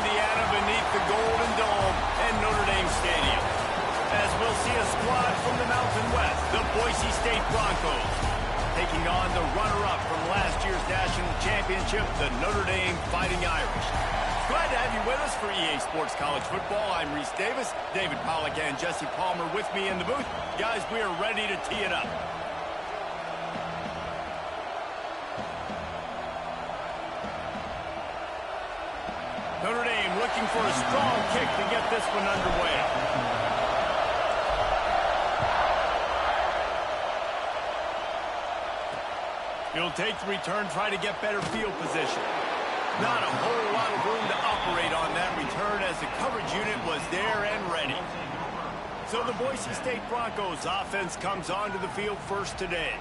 Indiana beneath the Golden Dome and Notre Dame Stadium. As we'll see a squad from the Mountain West, the Boise State Broncos, taking on the runner-up from last year's national championship, the Notre Dame Fighting Irish. Glad to have you with us for EA Sports College Football. I'm Reese Davis, David Pollack and Jesse Palmer with me in the booth. Guys, we are ready to tee it up. Notre Dame looking for a strong kick to get this one underway. He'll take the return, try to get better field position. Not a whole lot of room to operate on that return as the coverage unit was there and ready. So the Boise State Broncos offense comes onto the field first today.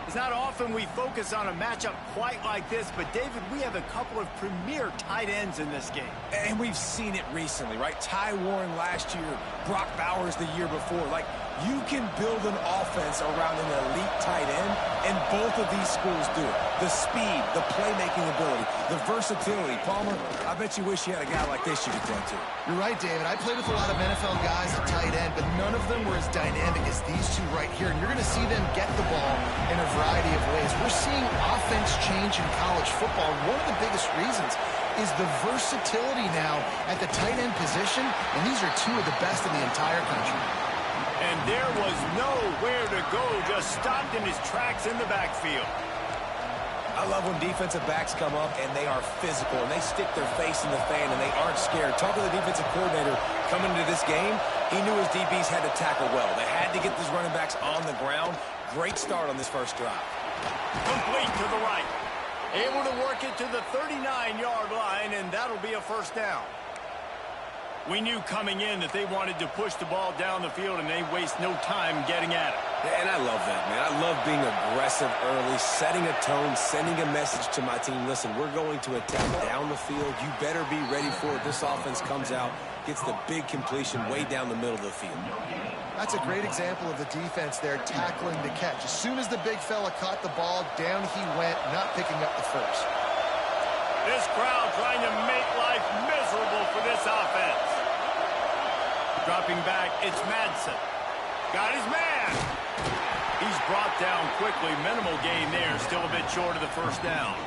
It's not often we focus on a matchup quite like this, but David, we have a couple of premier tight ends in this game. And we've seen it recently, right? Ty Warren last year, Brock Bowers the year before. Like, you can build an offense around an elite tight end, and both of these schools do it. The speed, the playmaking ability, the versatility. Palmer, I bet you wish you had a guy like this you could throw to. You're right, David. I played with a lot of NFL guys at tight end, but none of them were as dynamic as these two right here. And you're going to see them get the ball in a variety of ways. We're seeing offense change in college football. One of the biggest reasons is the versatility now at the tight end position, and these are two of the best in the entire country. And there was nowhere to go, just stopped in his tracks in the backfield. I love when defensive backs come up and they are physical and they stick their face in the fan and they aren't scared. Talk to the defensive coordinator coming into this game. He knew his DBs had to tackle well. They had to get these running backs on the ground. Great start on this first drive. Complete to the right. Able to work it to the 39-yard line, and that'll be a first down. We knew coming in that they wanted to push the ball down the field, and they waste no time getting at it. Yeah, and I love that, man. I love being aggressive early, setting a tone, sending a message to my team. Listen, we're going to attack down the field. You better be ready for it. This offense comes out, gets the big completion way down the middle of the field. That's a great example of the defense there tackling the catch. As soon as the big fella caught the ball, down he went, not picking up the first. This crowd trying to make life miserable for this offense. Dropping back, it's Madsen. Got his man. He's brought down quickly. Minimal gain there. Still a bit short of the first down.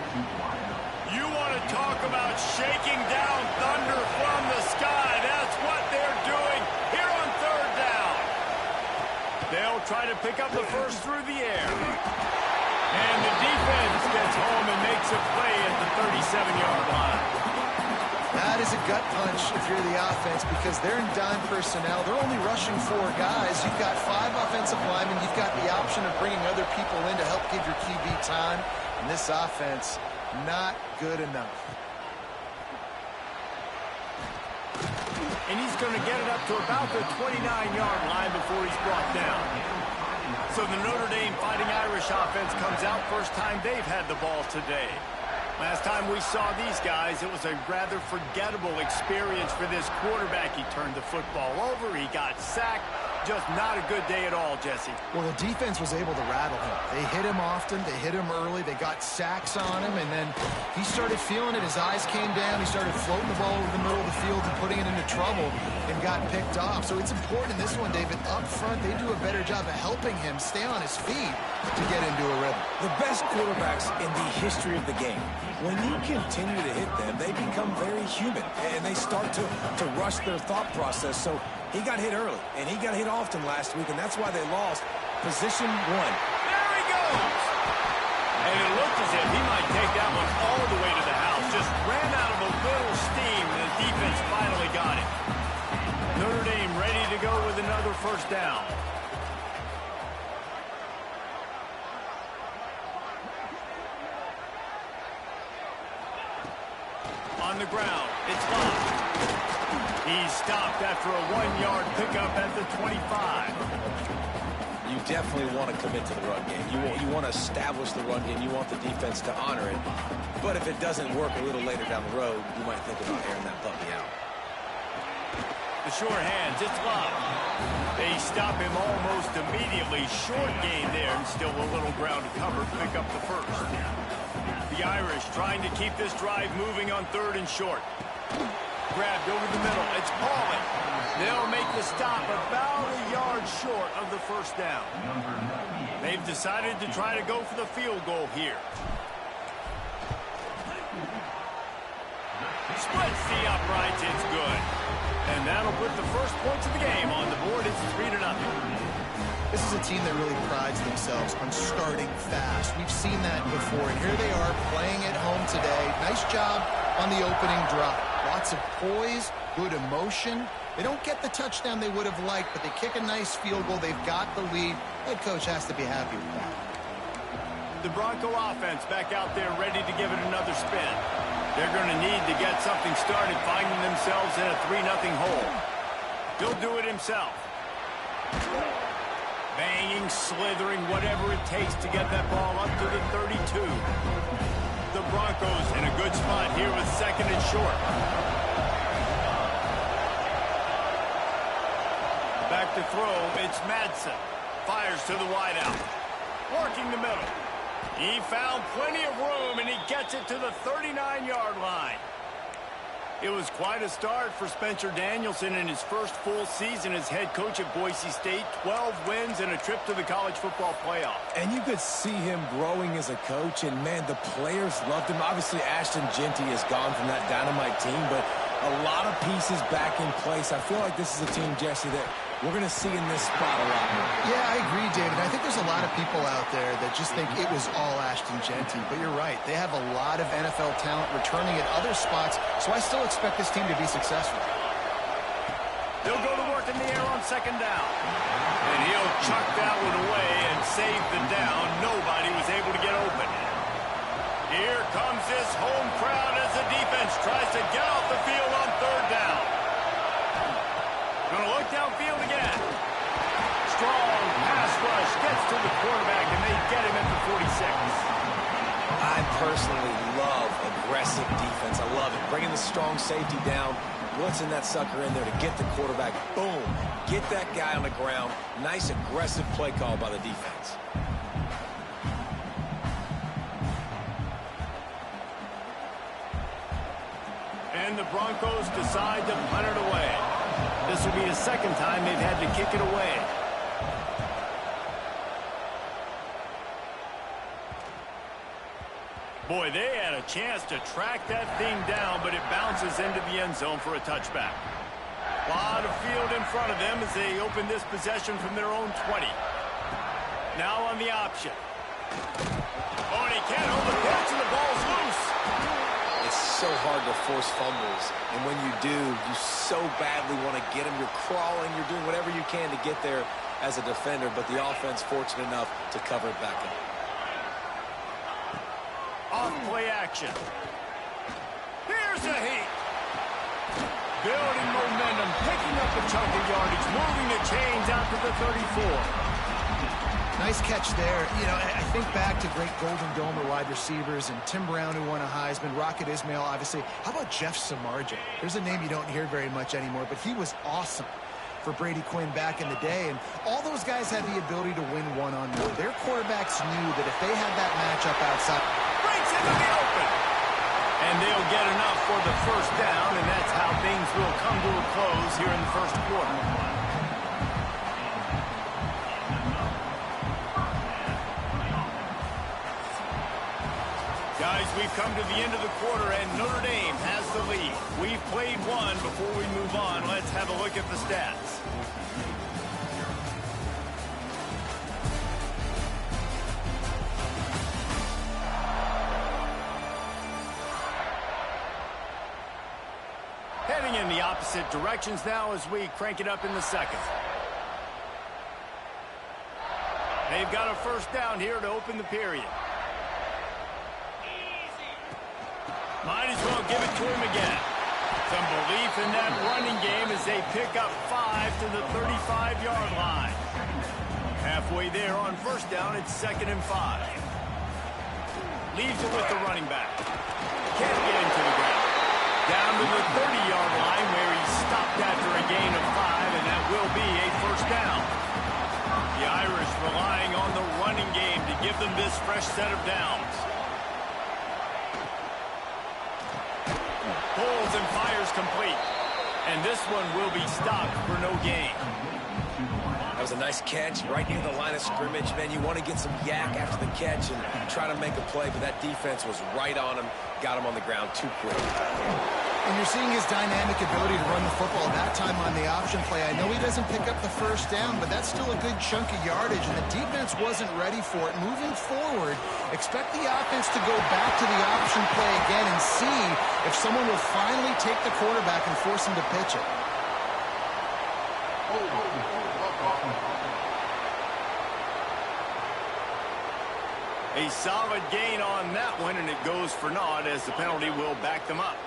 You want to talk about shaking down thunder from the sky. That's what they're doing here on third down. They'll try to pick up the first through the air. And the defense gets home and makes a play at the 37-yard line. That is a gut punch if you're the offense because they're in dime personnel. They're only rushing 4 guys. You've got 5 offensive linemen. You've got the option of bringing other people in to help give your QB time. And this offense, not good enough. And he's going to get it up to about the 29-yard line before he's brought down. So the Notre Dame Fighting Irish offense comes out. First time they've had the ball today. Last time we saw these guys, it was a rather forgettable experience for this quarterback. He turned the football over. He got sacked. Just not a good day at all, Jesse. Well, the defense was able to rattle him. They hit him often. They hit him early. They got sacks on him, and then he started feeling it. His eyes came down. He started floating the ball over the middle of the field and putting it into trouble and got picked off. So it's important in this one, David. Up front, they do a better job of helping him stay on his feet to get into a rhythm. The best quarterbacks in the history of the game, when you continue to hit them, they become very human, and they start to rush their thought process. So he got hit early, and he got hit often last week, and that's why they lost. Position 1. There he goes! And it looked as if he might take that one all the way to the house. Just ran out of a little steam, and the defense finally got it. Notre Dame ready to go with another first down. On the ground, it's locked. He's stopped after a 1-yard pickup at the 25. You definitely want to commit to the run game. You want to establish the run game. You want the defense to honor it. But if it doesn't work a little later down the road, you might think about airing that puppy out. The short hands, it's locked. They stop him almost immediately. Short gain there, and still a little ground to cover. Pick up the first. The Irish trying to keep this drive moving on 3rd and short. Grabbed over the middle. It's Pauling. They'll make the stop about a yard short of the first down. They've decided to try to go for the field goal here. Splits the uprights. It's good. And that'll put the first points of the game on the board. It's 3-0. This is a team that really prides themselves on starting fast. We've seen that before, and here they are playing at home today. Nice job on the opening drop. Lots of poise, good emotion. They don't get the touchdown they would have liked, but they kick a nice field goal. They've got the lead. Head coach has to be happy with that. The Bronco offense back out there ready to give it another spin. They're going to need to get something started, finding themselves in a 3-0 hole. He'll do it himself. Banging, slithering, whatever it takes to get that ball up to the 32. The Broncos in a good spot here with 2nd and short. Back to throw, it's Madsen. Fires to the wideout. Working the middle. He found plenty of room, and he gets it to the 39-yard line. It was quite a start for Spencer Danielson in his first full season as head coach at Boise State. 12 wins and a trip to the college football playoff. And you could see him growing as a coach, and, man, the players loved him. Obviously, Ashton Jeanty has gone from that dynamite team, but a lot of pieces back in place. I feel like this is a team, Jesse, that we're going to see in this spot a lot more. Yeah, I agree, David. I think there's a lot of people out there that just think it was all Ashton Jeanty, but you're right. They have a lot of NFL talent returning at other spots, so I still expect this team to be successful. They'll go to work in the air on 2nd down. And he'll chuck that one away and save the down. Nobody was able to get open. Here comes this home crowd as the defense tries to get off the field on 3rd down. Going to look downfield again. Strong pass rush gets to the quarterback, and they get him at the 46. I personally love aggressive defense. I love it. Bringing the strong safety down, blitzing that sucker in there to get the quarterback. Boom. Get that guy on the ground. Nice aggressive play call by the defense. And the Broncos decide to punt it away. This will be the 2nd time they've had to kick it away. Boy, they had a chance to track that thing down, but it bounces into the end zone for a touchback. A lot of field in front of them as they open this possession from their own 20. Now on the option. Oh, and he can't hold the pitch, and the ball's loose. It's so hard to force fumbles, and when you do, you so badly want to get them. You're crawling, you're doing whatever you can to get there as a defender, but the offense fortunate enough to cover it back up. Off play action. Here's a heat. Building momentum, picking up a chunk of yardage, moving the chains out to the 34. Nice catch there. You know, I think back to great Golden Dome wide receivers and Tim Brown, who won a Heisman, Rocket Ismail, obviously. How about Jeff Samardzija? There's a name you don't hear very much anymore, but he was awesome for Brady Quinn back in the day, and all those guys had the ability to win one-on-one. Their quarterbacks knew that if they had that matchup outside, breaks into the open, and they'll get enough for the first down, and that's how things will come to a close here in the first quarter. Guys, we've come to the end of the quarter, and Notre Dame has the lead. We've played one. Before we move on, let's have a look at the stats. Heading in the opposite directions now as we crank it up in the 2nd. They've got a first down here to open the period. Might as well give it to him again. Some belief in that running game as they pick up 5 to the 35-yard line. Halfway there on first down, it's 2nd and 5. Leaves it with the running back. Can't get into the ground. Down to the 30-yard line where he stopped after a gain of 5, and that will be a first down. The Irish relying on the running game to give them this fresh set of downs. Pulls and fires fires complete. And this one will be stopped for no gain. That was a nice catch right near the line of scrimmage. Man, you want to get some yak after the catch and try to make a play, but that defense was right on him, got him on the ground too quick. And you're seeing his dynamic ability to run the football. That time on the option play, I know he doesn't pick up the first down, but that's still a good chunk of yardage, and the defense wasn't ready for it. Moving forward, expect the offense to go back to the option play again and see if someone will finally take the quarterback and force him to pitch it. A solid gain on that one, and it goes for naught as the penalty will back them up.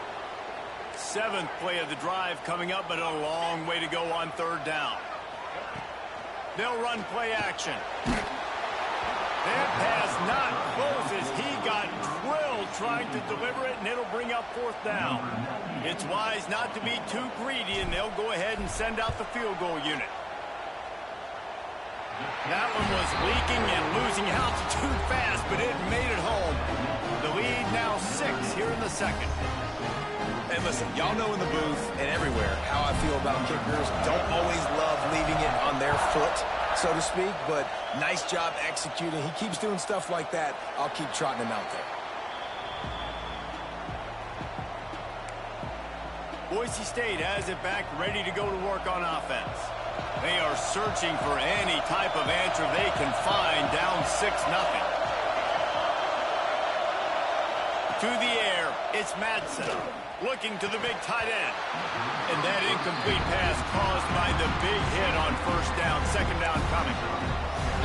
7th play of the drive coming up, but a long way to go on 3rd down. They'll run play action. That pass not close as he got drilled trying to deliver it, and it'll bring up 4th down. It's wise not to be too greedy, and they'll go ahead and send out the field goal unit. That one was leaking and losing altitude fast, but it made it home. The lead now 6 here in the 2nd. And listen, y'all know in the booth and everywhere how I feel about kickers. Don't always love leaving it on their foot, so to speak, but nice job executing. He keeps doing stuff like that. I'll keep trotting him out there. Boise State has it back, ready to go to work on offense. They are searching for any type of answer they can find, down 6-0. To the air, it's Madsen, looking to the big tight end. And that incomplete pass caused by the big hit on 1st down, 2nd down coming.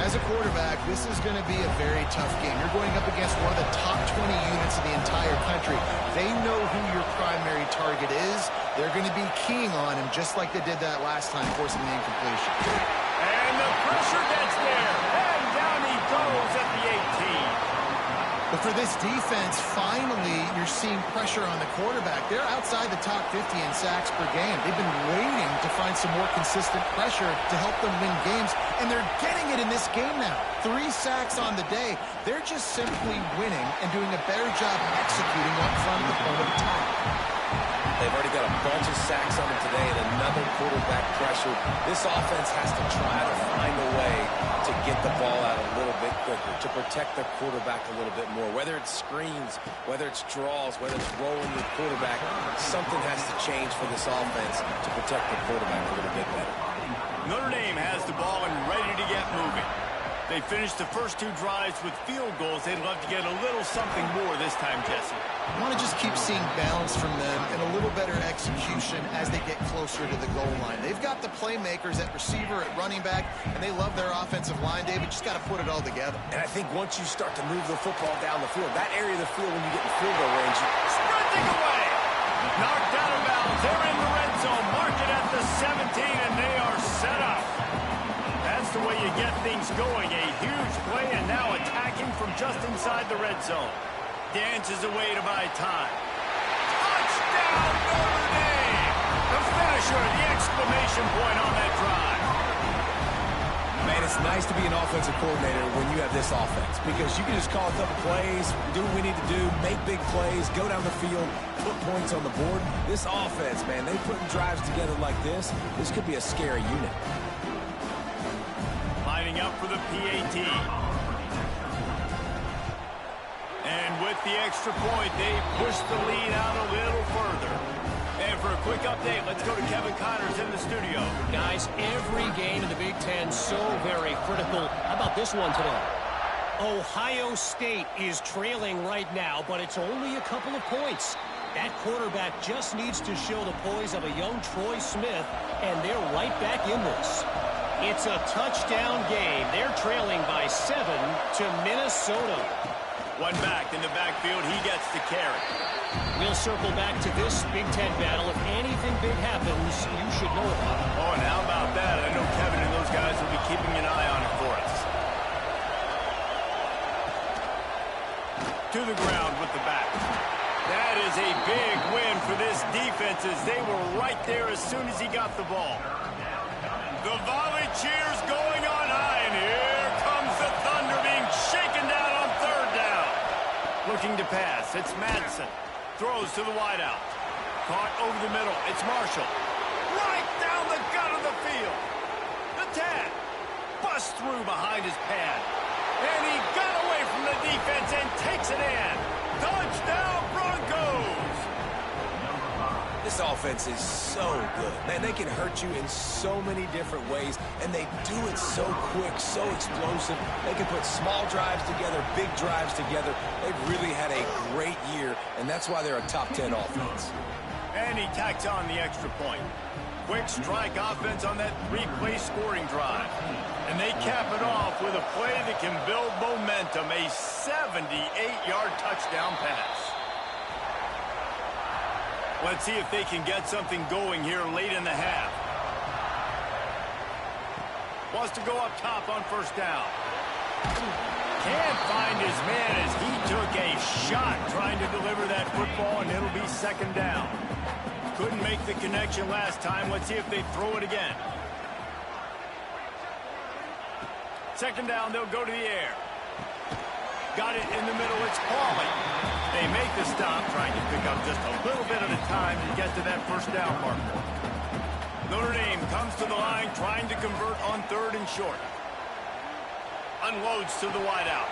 As a quarterback, this is going to be a very tough game. You're going up against one of the top 20 units in the entire country. They know who your primary target is. They're going to be keying on him just like they did that last time, forcing the incompletion. And the pressure gets there. And down he goes at the 18. But for this defense, finally, you're seeing pressure on the quarterback. They're outside the top 50 in sacks per game. They've been waiting to find some more consistent pressure to help them win games, and they're getting it in this game now. 3 sacks on the day. They're just simply winning and doing a better job executing up front of the opponent attack. They've already got a bunch of sacks on them today and another quarterback pressure. This offense has to try to find a way to get the ball out a little bit quicker, to protect the quarterback a little bit more. Whether it's screens, whether it's draws, whether it's rolling the quarterback, something has to change for this offense to protect the quarterback a little bit better. Notre Dame has the ball and ready to get moving. They finished the first 2 drives with field goals. They'd love to get a little something more this time, Jesse. I want to just keep seeing balance from them and a little better execution as they get closer to the goal line. They've got the playmakers at receiver, at running back, and they love their offensive line, David. Just got to put it all together. And I think once you start to move the football down the field, that area of the field when you get in field goal range, Sprinting away. Knocked out of bounds. They're in the red zone. Mark it at the 17, and they are set up. That's the way you get things going. A huge play, and now attacking from just inside the red zone. Dances away to buy time. Touchdown, Notre Dame! The finisher, the exclamation point on that drive. man, it's nice to be an offensive coordinator when you have this offense because you can just call a couple plays, do what we need to do, make big plays, go down the field, put points on the board. This offense, man, they putting drives together like this. This could be a scary unit. Lining up for the PAT. And with the extra point, they push the lead out a little further. And for a quick update, let's go to Kevin Connors in the studio. Guys, every game in the Big Ten so very critical. How about this one today? Ohio State is trailing right now, but it's only a couple of points. That quarterback just needs to show the poise of a young Troy Smith, and they're right back in this. It's a touchdown game. They're trailing by 7 to Minnesota. One back in the backfield. He gets the carry. We'll circle back to this Big Ten battle. If anything big happens, you should know about it. Oh, and how about that? I know Kevin and those guys will be keeping an eye on it for us. To the ground with the back. That is a big win for this defense as they were right there as soon as he got the ball. The volley cheers going on high, and here comes the Thunder being shaken down on third down. Looking to pass. It's Madsen. Throws to the wideout. Caught over the middle. It's Marshall. Right down the gut of the field. The 10. Busts through behind his pad. And he got away from the defense and takes it in. Touchdown, Broncos! This offense is so good. Man, they can hurt you in so many different ways, and they do it so quick, so explosive. They can put small drives together, big drives together. They've really had a great year, and that's why they're a top 10 offense. And he tacks on the extra point. Quick strike offense on that three-play scoring drive. And they cap it off with a play that can build momentum, a 78-yard touchdown pass. Let's see if they can get something going here late in the half. Wants to go up top on first down. Can't find his man as he took a shot trying to deliver that football, and it'll be second down. Couldn't make the connection last time. Let's see if they throw it again. Second down, they'll go to the air. Got it in the middle, it's Pauly. They make the stop, trying to pick up just a little bit at a time to get to that first down marker. Notre Dame comes to the line, trying to convert on third and short. Unloads to the wideout.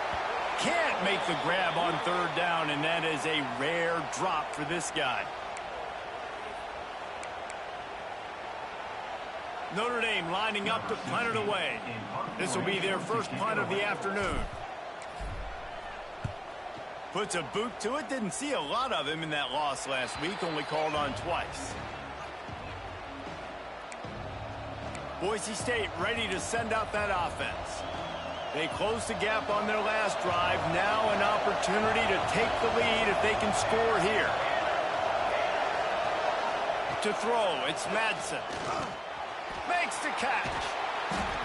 Can't make the grab on third down, and that is a rare drop for this guy. Notre Dame lining up to punt it away. This will be their first punt of the afternoon. Puts a boot to it. Didn't see a lot of him in that loss last week. Only called on twice. Boise State ready to send out that offense. They close the gap on their last drive. Now an opportunity to take the lead if they can score here. To throw, it's Madsen. Makes the catch.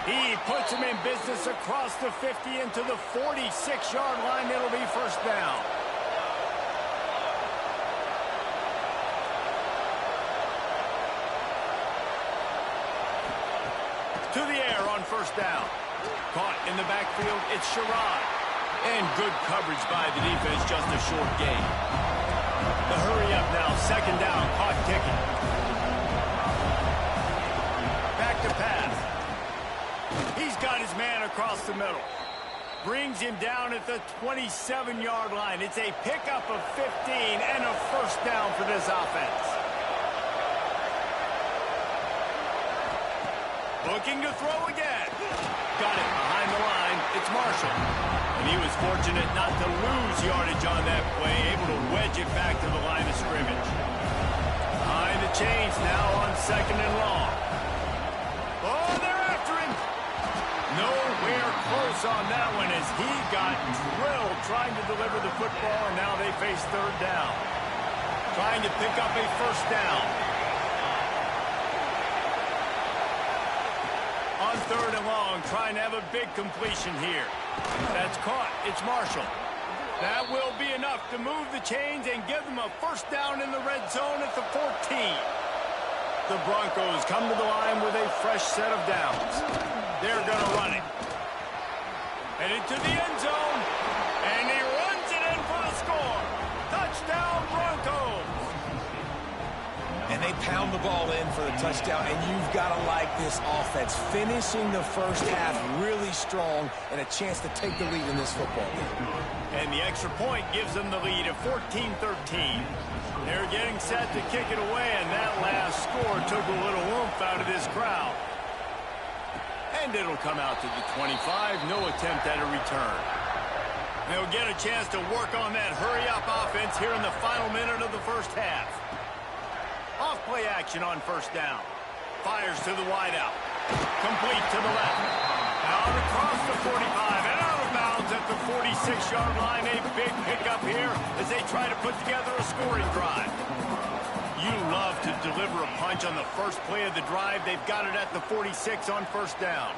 He puts him in business across the 50 into the 46-yard line. It'll be first down. To the air on first down. Caught in the backfield, it's Sherrod. And good coverage by the defense, just a short gain. The hurry up now, second down, caught kicking. Back to pass. He's got his man across the middle. Brings him down at the 27-yard line. It's a pickup of 15 and a first down for this offense. Looking to throw again. Got it behind the line. It's Marshall. And he was fortunate not to lose yardage on that play, able to wedge it back to the line of scrimmage. Behind the chains now on second and long. Oh, they're after him. Nowhere close on that one as he got drilled trying to deliver the football, and now they face third down. Trying to pick up a first down. On third and long, trying to have a big completion here. That's caught. It's Marshall. That will be enough to move the chains and give them a first down in the red zone at the 14. The Broncos come to the line with a fresh set of downs. They're going to run it. Headed to the end zone. And he runs it in for the score. Touchdown, Broncos. And they pound the ball in for the touchdown, and you've got to like this offense. Finishing the first half really strong and a chance to take the lead in this football game. And the extra point gives them the lead of 14-13. They're getting set to kick it away, and that last score took a little oomph out of this crowd. And it'll come out to the 25. No attempt at a return. They'll get a chance to work on that hurry-up offense here in the final minute of the first half. Off play action on first down. Fires to the wideout. Complete to the left. Out across the 45 and out of bounds at the 46-yard line. A big pickup here as they try to put together a scoring drive. You love to deliver a punch on the first play of the drive. They've got it at the 46 on first down.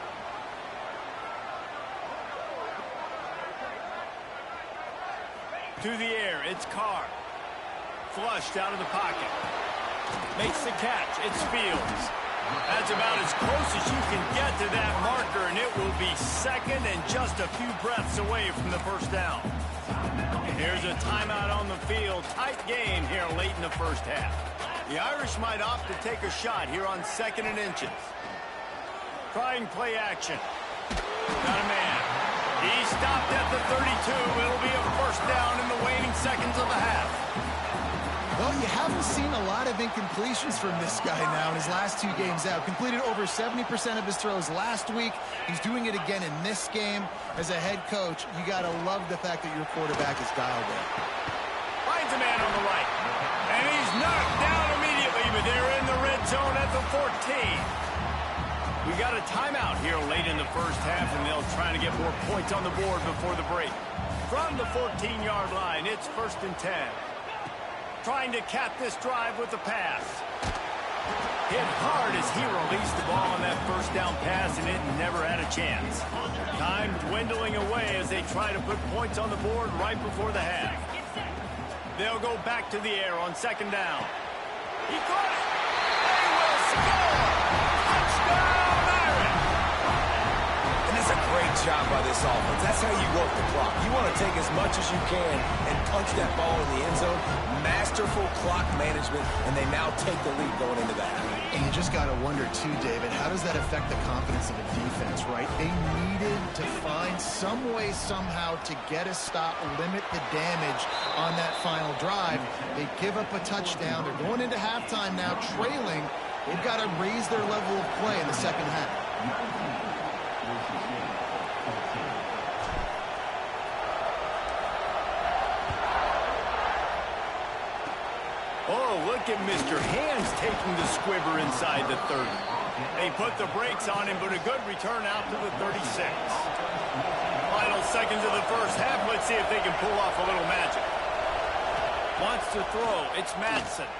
To the air, it's Carr. Flushed out of the pocket. Makes the catch. It's Fields. That's about as close as you can get to that marker, and it will be second and just a few breaths away from the first down. Here's a timeout on the field. Tight game here late in the first half. The Irish might opt to take a shot here on 2nd and inches. Trying play action. Got a man. He stopped at the 32. It'll be a first down in the waning seconds of the half. Well, you haven't seen a lot of incompletions from this guy now in his last 2 games out. Completed over 70% of his throws last week. He's doing it again in this game. As a head coach, you got to love the fact that your quarterback is dialed in. Finds a man on the right. And he's knocked down immediately, but they're in the red zone at the 14. We got a timeout here late in the first half, and they'll try to get more points on the board before the break. From the 14-yard line, it's 1st and 10. Trying to cap this drive with the pass. Hit hard as he released the ball on that first down pass, and it never had a chance. Time dwindling away as they try to put points on the board right before the half. They'll go back to the air on 2nd down. He caught it. They will score. Touchdown, Irish. And it's a great job by this offense. That's how you work the clock. You want to take as much as you can and punch that ball in the end zone. Masterful clock management, and they now take the lead going into that. And you just got to wonder, too, David, how does that affect the confidence of the defense, right? They needed to find some way, somehow, to get a stop, limit the damage on that final drive. They give up a touchdown. They're going into halftime now, trailing. They've got to raise their level of play in the second half. Oh, look at Mr. Hands taking the squibber inside the 30. They put the brakes on him, but a good return out to the 36. Final seconds of the first half. Let's see if they can pull off a little magic. Wants to throw. It's Madsen.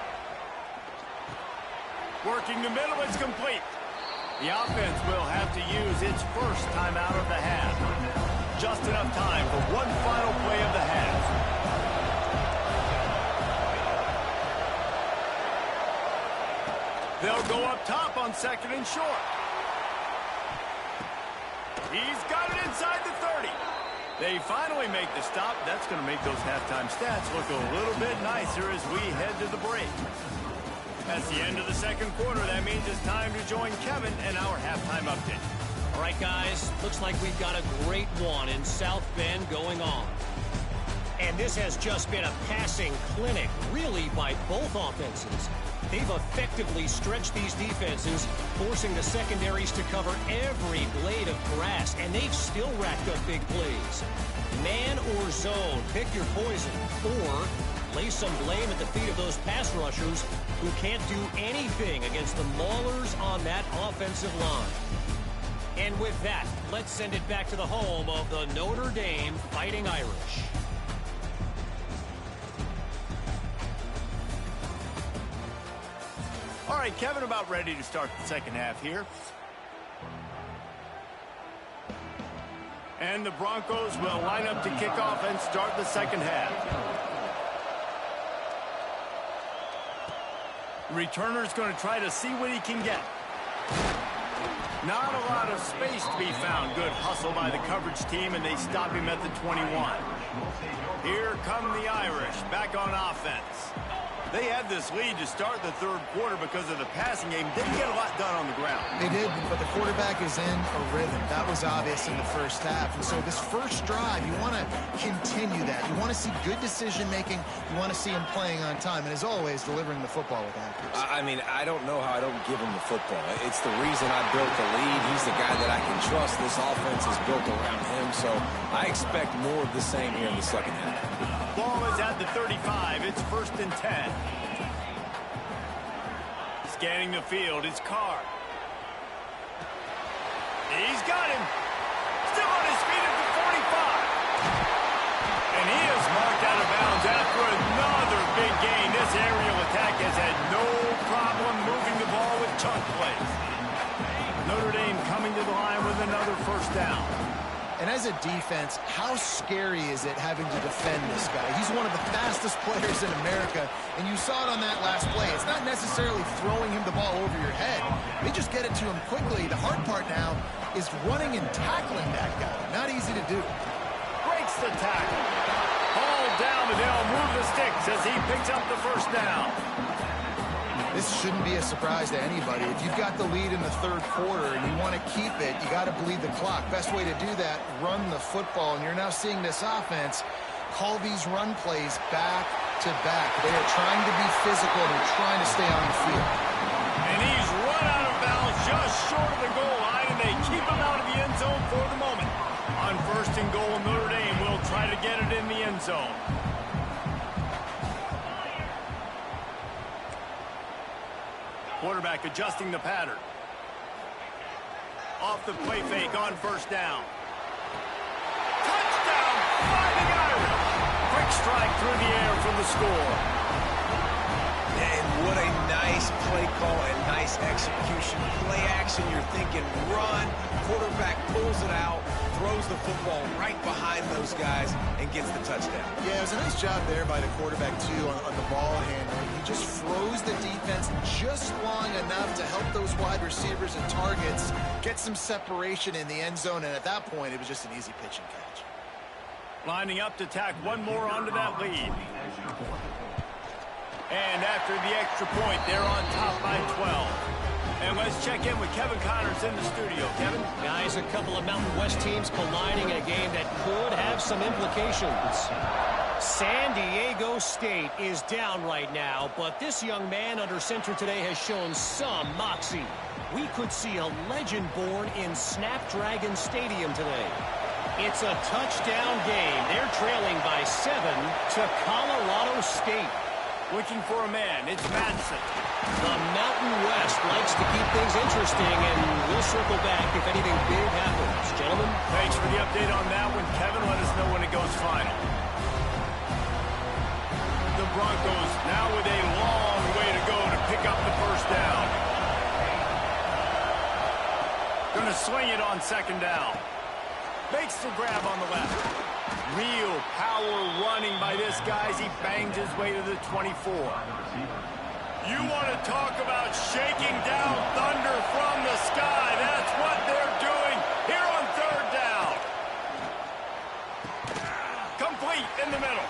Working the middle. It's complete. The offense will have to use its first timeout of the half. Just enough time for one final play of the half. They'll go up top on 2nd and short. He's got it inside the 30. They finally make the stop. That's going to make those halftime stats look a little bit nicer as we head to the break. That's the end of the second quarter. That means it's time to join Kevin and our halftime update. All right, guys, looks like we've got a great one in South Bend going on. And this has just been a passing clinic, really, by both offenses. They've effectively stretched these defenses, forcing the secondaries to cover every blade of grass, and they've still racked up big plays. Man or zone, pick your poison, or lay some blame at the feet of those pass rushers who can't do anything against the maulers on that offensive line. And with that, let's send it back to the home of the Notre Dame Fighting Irish. All right, Kevin, about ready to start the second half here. And the Broncos will line up to kick off and start the second half. Returner's going to try to see what he can get. Not a lot of space to be found. Good hustle by the coverage team, and they stop him at the 21. Here come the Irish back on offense. They had this lead to start the third quarter because of the passing game. Didn't get a lot done on the ground. They did, but the quarterback is in a rhythm. That was obvious in the first half. And so this first drive, you want to continue that. You want to see good decision-making. You want to see him playing on time. And as always, delivering the football with accuracy. I mean, I don't know how I don't give him the football. It's the reason I built the lead. He's the guy that I can trust. This offense is built around him. So I expect more of the same here in the second half. Ball is at the 35. It's 1st and 10. Scanning the field, it's Carr. He's got him. Still on his feet at the 45. And he is marked out of bounds after another big gain. This aerial attack has had no problem moving the ball with chunk plays. Notre Dame coming to the line with another first down. And as a defense, how scary is it having to defend this guy? He's one of the fastest players in America, and you saw it on that last play. It's not necessarily throwing him the ball over your head. They just get it to him quickly. The hard part now is running and tackling that guy. Not easy to do. Breaks the tackle. Hauled down, and they'll move the sticks as he picks up the first down. This shouldn't be a surprise to anybody. If you've got the lead in the third quarter and you want to keep it, you got to bleed the clock. Best way to do that, run the football. And you're now seeing this offense call these run plays back to back. They are trying to be physical. They're trying to stay on the field. And he's run out of bounds just short of the goal line, and they keep him out of the end zone for the moment. On first and goal, Notre Dame will try to get it in the end zone. Quarterback adjusting the pattern. Off the play fake on first down. Touchdown, Fighting Irish. Quick strike through the air for the score. And what a nice play call and nice execution. Play action, you're thinking run. Quarterback pulls it out, throws the football right behind those guys, and gets the touchdown. Yeah, it was a nice job there by the quarterback, too, on the ball handling. He just froze the defense just long enough to help those wide receivers and targets get some separation in the end zone, and at that point, it was just an easy pitch and catch. Lining up to tack one more onto that lead. And after the extra point, they're on top by 12. And let's check in with Kevin Connors in the studio. Kevin? Guys, a couple of Mountain West teams colliding in a game that could have some implications. San Diego State is down right now, but this young man under center today has shown some moxie. We could see a legend born in Snapdragon Stadium today. It's a touchdown game. They're trailing by 7 to Colorado State. Looking for a man, it's Madsen. The Mountain West likes to keep things interesting, and we'll circle back if anything big happens. Gentlemen? Thanks for the update on that one, Kevin. Let us know when it goes final. The Broncos now with a long way to go to pick up the first down. Going to swing it on second down. Makes the grab on the left. Real power running by this guy as he bangs his way to the 24. You want to talk about shaking down thunder from the sky. That's what they're doing here on third down. Complete in the middle.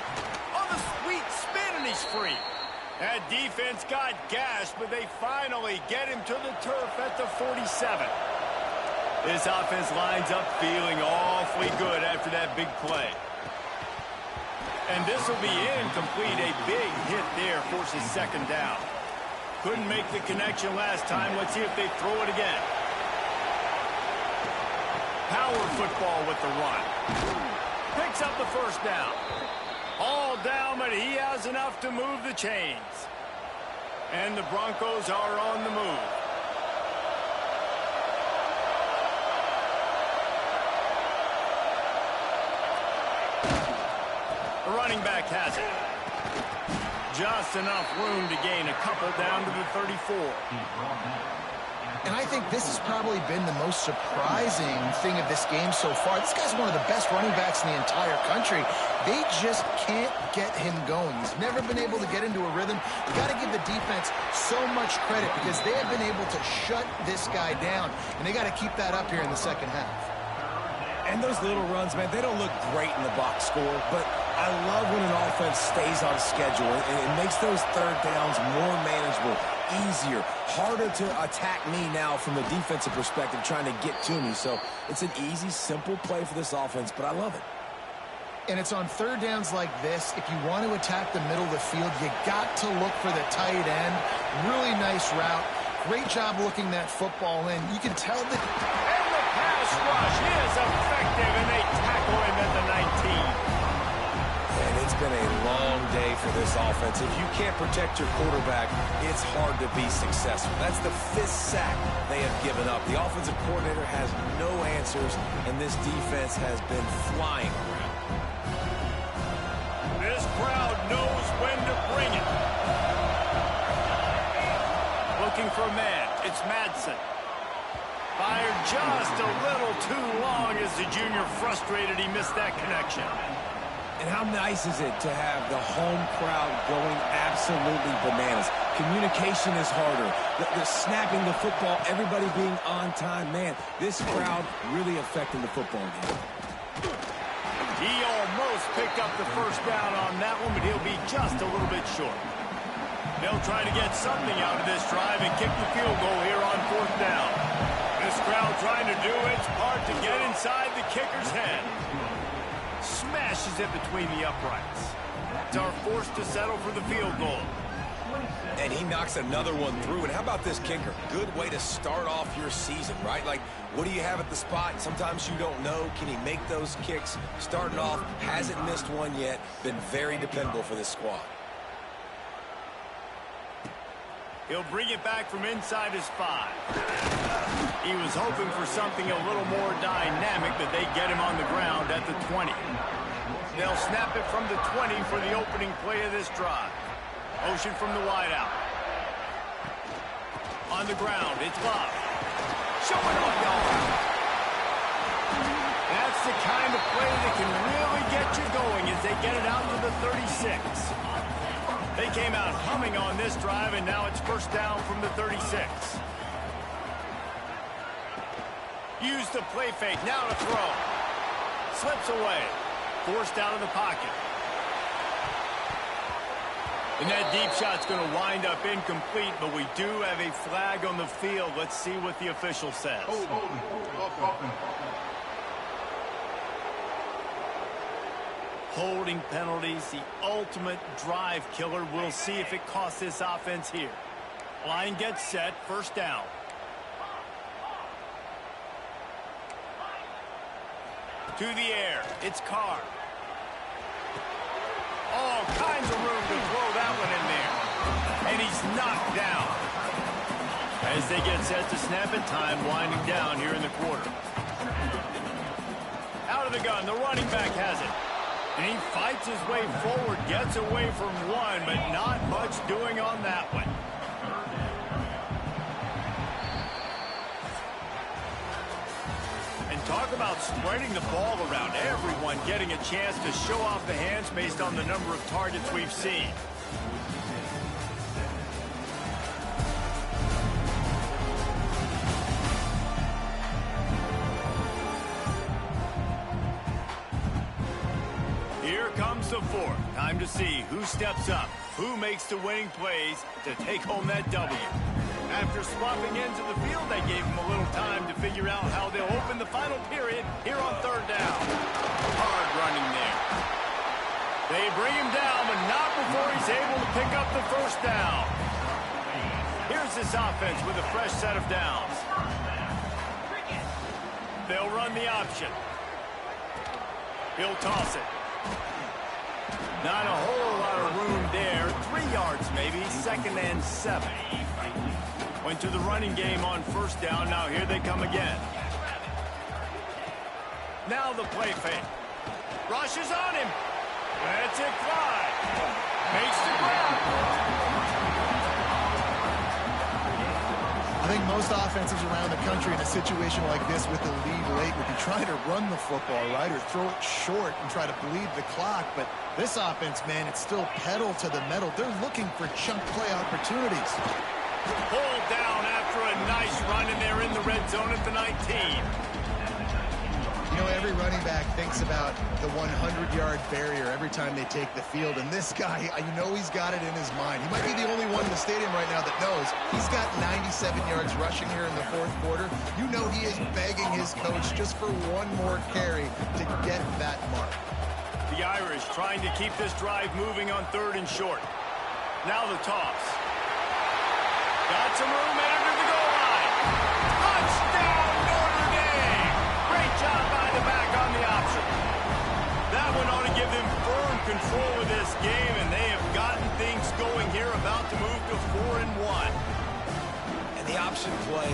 On the sweet spin, and he's free. That defense got gashed, but they finally get him to the turf at the 47. This offense lines up feeling awfully good after that big play. And this will be incomplete. A big hit there forces second down. Couldn't make the connection last time. Let's see if they throw it again. Power football with the run. Picks up the first down. All down, but he has enough to move the chains. And the Broncos are on the move. The running back has it. Just enough room to gain a couple down to the 34. And I think this has probably been the most surprising thing of this game so far. This guy's one of the best running backs in the entire country. They just can't get him going. He's never been able to get into a rhythm. You got to give the defense so much credit because they have been able to shut this guy down. And they got to keep that up here in the second half. And those little runs, man, they don't look great in the box score, but I love when an offense stays on schedule and it makes those third downs more manageable, easier, harder to attack me now from the defensive perspective trying to get to me. So it's an easy, simple play for this offense, but I love it. And it's on third downs like this, if you want to attack the middle of the field, you got to look for the tight end. Really nice route. Great job looking that football in. You can tell that... And the pass rush is effective, and they tackle him at the 19. And it's been a long day for this offense. If you can't protect your quarterback, it's hard to be successful. That's the 5th sack they have given up. The offensive coordinator has no answers, and this defense has been flying around. This crowd knows when to bring it. Looking for a man. It's Madsen. Fired just a little too long as the junior frustrated he missed that connection. And how nice is it to have the home crowd going absolutely bananas? Communication is harder. The snapping the football, everybody being on time. Man, this crowd really affecting the football game. He almost picked up the first down on that one, but he'll be just a little bit short. They'll try to get something out of this drive and kick the field goal here on 4th down. This crowd trying to do its part to get inside the kicker's head. Smashes it between the uprights. Are forced to settle for the field goal. And he knocks another one through. And how about this kicker? Good way to start off your season, right? Like, what do you have at the spot? Sometimes you don't know. Can he make those kicks? Starting off, hasn't missed one yet. Been very dependable for this squad. He'll bring it back from inside his 5. He was hoping for something a little more dynamic, but they get him on the ground at the 20. They'll snap it from the 20 for the opening play of this drive. Motion from the wideout. On the ground, it's Bob. Showing off yard. That's the kind of play that can really get you going as they get it out to the 36. They came out humming on this drive, and now it's 1st down from the 36. Use the play fake, now to throw. Slips away. Forced out of the pocket. And that deep shot's going to wind up incomplete, but we do have a flag on the field. Let's see what the official says. Holding penalties, the ultimate drive killer. We'll see if it costs this offense here. Line gets set, 1st down. To the air, it's Carr. All kinds of room to throw that one in there. And he's knocked down. As they get set to snap it, time winding down here in the quarter. Out of the gun, the running back has it. And he fights his way forward, gets away from one, but not much doing on that one. Talk about spreading the ball around. Everyone getting a chance to show off the hands based on the number of targets we've seen. Here comes the 4th. Time to see who steps up, who makes the winning plays to take home that W. After swapping into the field, they gave him a little time to figure out how they'll open the final period here on 3rd down. Hard running there. They bring him down, but not before he's able to pick up the 1st down. Here's this offense with a fresh set of downs. They'll run the option. He'll toss it. Not a whole lot of room there. 3 yards maybe, 2nd and 7. Went to the running game on 1st down. Now here they come again. Now the play fake. Rushes on him. That's it, Clyde. Makes the grab. I think most offenses around the country in a situation like this with the lead late would be trying to run the football, right, or throw it short and try to bleed the clock. But this offense, man, it's still pedal to the metal. They're looking for chunk play opportunities. Pulled down after a nice run, and they're in the red zone at the 19. You know, every running back thinks about the 100-yard barrier every time they take the field, and this guy, you know he's got it in his mind. He might be the only one in the stadium right now that knows he's got 97 yards rushing here in the 4th quarter. You know he is begging his coach just for one more carry to get that mark. The Irish trying to keep this drive moving on 3rd and short. Now the toss. Got some room headed to the goal line. Touchdown, Notre Dame! Great job by the back on the option. That one ought to give them firm control of this game, and they have gotten things going here, about to move to 4-1. And the option play,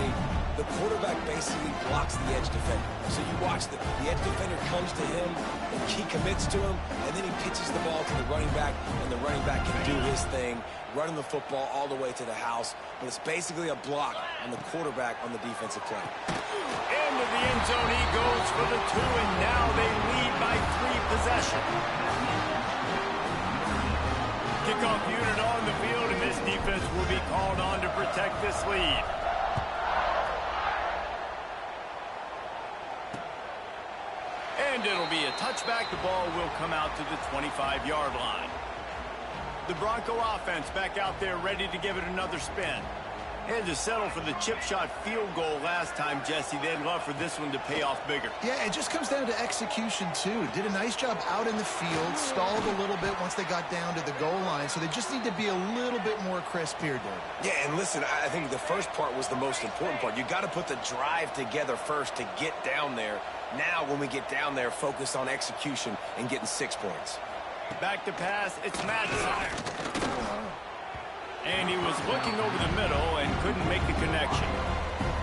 the quarterback basically blocks the edge defender. So you watch the edge defender comes to him, and he commits to him, and then he pitches the ball to the running back, and the running back can do his thing, running the football all the way to the house. But it's basically a block on the quarterback on the defensive play. Into the end zone he goes for the 2, and now they lead by 3 possessions. Kickoff unit on the field, and this defense will be called on to protect this lead. And it'll be a touchback. The ball will come out to the 25-yard line. The Bronco offense back out there ready to give it another spin. They had to settle for the chip shot field goal last time, Jesse. They'd love for this one to pay off bigger. Yeah, it just comes down to execution, too. Did a nice job out in the field, stalled a little bit once they got down to the goal line, so they just need to be a little bit more crisp here, David. Yeah, and listen, I think the first part was the most important part. You got to put the drive together first to get down there. Now, when we get down there, focus on execution and getting 6 points. Back to pass, it's Madison. And he was looking over the middle and couldn't make the connection.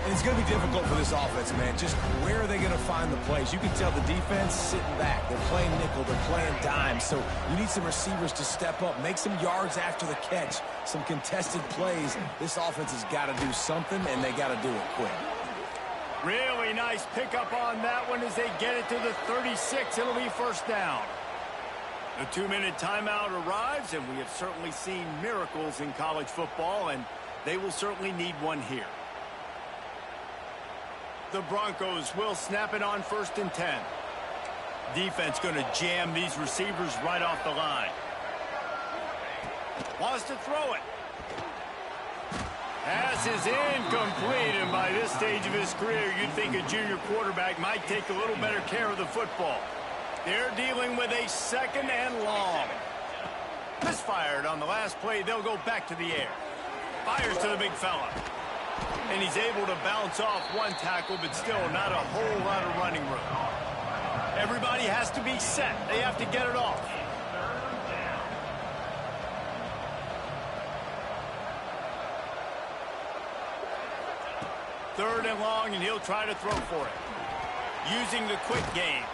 And it's going to be difficult for this offense, man. Just where are they going to find the plays? You can tell the defense sitting back. They're playing nickel. They're playing dime. So you need some receivers to step up, make some yards after the catch, some contested plays. This offense has got to do something, and they got to do it quick. Really nice pickup on that one as they get it to the 36. It'll be first down. The 2-minute timeout arrives, and we have certainly seen miracles in college football, and they will certainly need one here. The Broncos will snap it on 1st and 10. Defense going to jam these receivers right off the line. Wants to throw it. Pass is incomplete, and by this stage of his career, you'd think a junior quarterback might take a little better care of the football. They're dealing with a 2nd and long. Misfired on the last play. They'll go back to the air. Fires to the big fella. And he's able to bounce off one tackle, but still not a whole lot of running room. Everybody has to be set. They have to get it off. Third and long, and he'll try to throw for it. Using the quick game.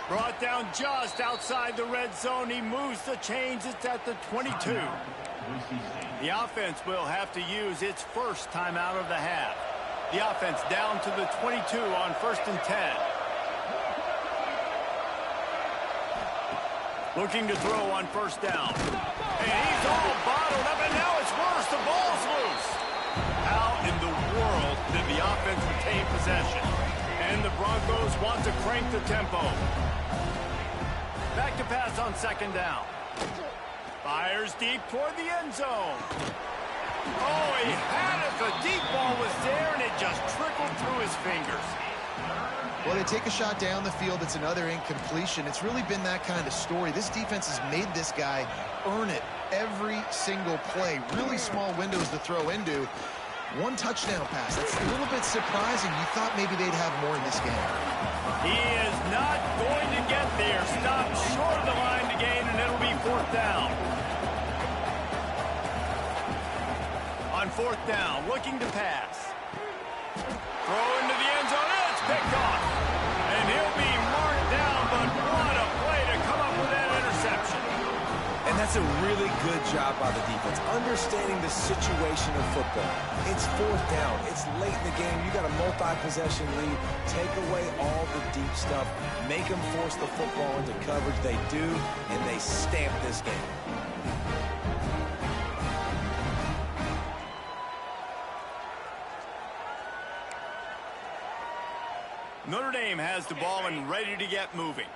Brought down just outside the red zone. He moves the chains. It's at the 22. The offense will have to use its first timeout of the half. The offense down to the 22 on 1st and 10. Looking to throw on 1st down. And he's all bottled up, and now it's worse. The ball's loose. How in the world did the offense retain possession? And the Broncos want to crank the tempo. Back to pass on 2nd down. Fires deep toward the end zone. Oh, he had it. The deep ball was there, and it just trickled through his fingers. Well, they take a shot down the field. It's another incompletion. It's really been that kind of story. This defense has made this guy earn it every single play. Really small windows to throw into. One touchdown pass. That's a little bit surprising. You thought maybe they'd have more in this game. He is not going to get there. Stopped short of the line to gain, and it'll be 4th down. On 4th down, looking to pass. Throw into the end zone. It's picked off. And he'll be marked down, but what a play to come up with that interception. And that's a really good job by the defense, understanding the situation of football. It's 4th down. It's late in the game. You got a multi-possession lead. Take away all the deep stuff. Make them force the football into coverage. They do, and they stamp this game. Notre Dame has the ball and ready to get moving.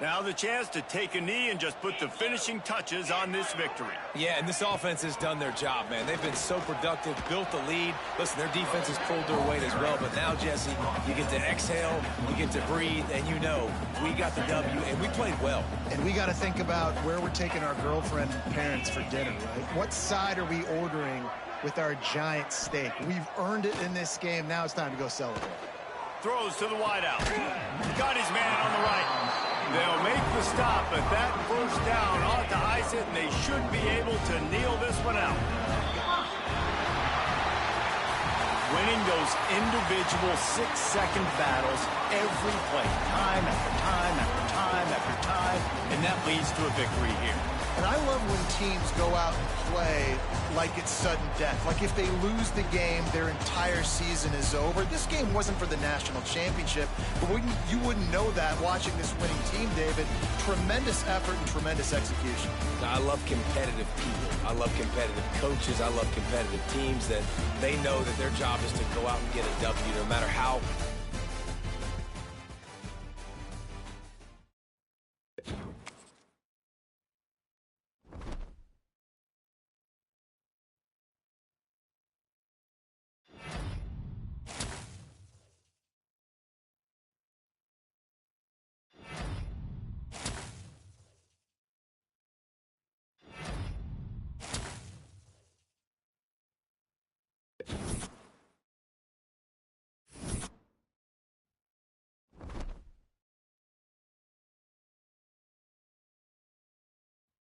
Now the chance to take a knee and just put the finishing touches on this victory. Yeah, and this offense has done their job, man. They've been so productive, built the lead. Listen, their defense has pulled their weight as well. But now, Jesse, you get to exhale, you get to breathe, and you know we got the W, and we played well. And we got to think about where we're taking our girlfriend and parents for dinner, right? What side are we ordering with our giant steak? We've earned it in this game. Now it's time to go celebrate. Throws to the wideout. Got his man on the right. They'll make the stop, but that 1st down ought to ice it, and they should be able to kneel this one out. Winning those individual 6-second battles every play, time after time after time after time, and that leads to a victory here. And I love when teams go out and play like it's sudden death. Like if they lose the game, their entire season is over. This game wasn't for the national championship, but you wouldn't know that watching this winning team, David. Tremendous effort and tremendous execution. I love competitive people. I love competitive coaches. I love competitive teams that they know that their job is to go out and get a W no matter how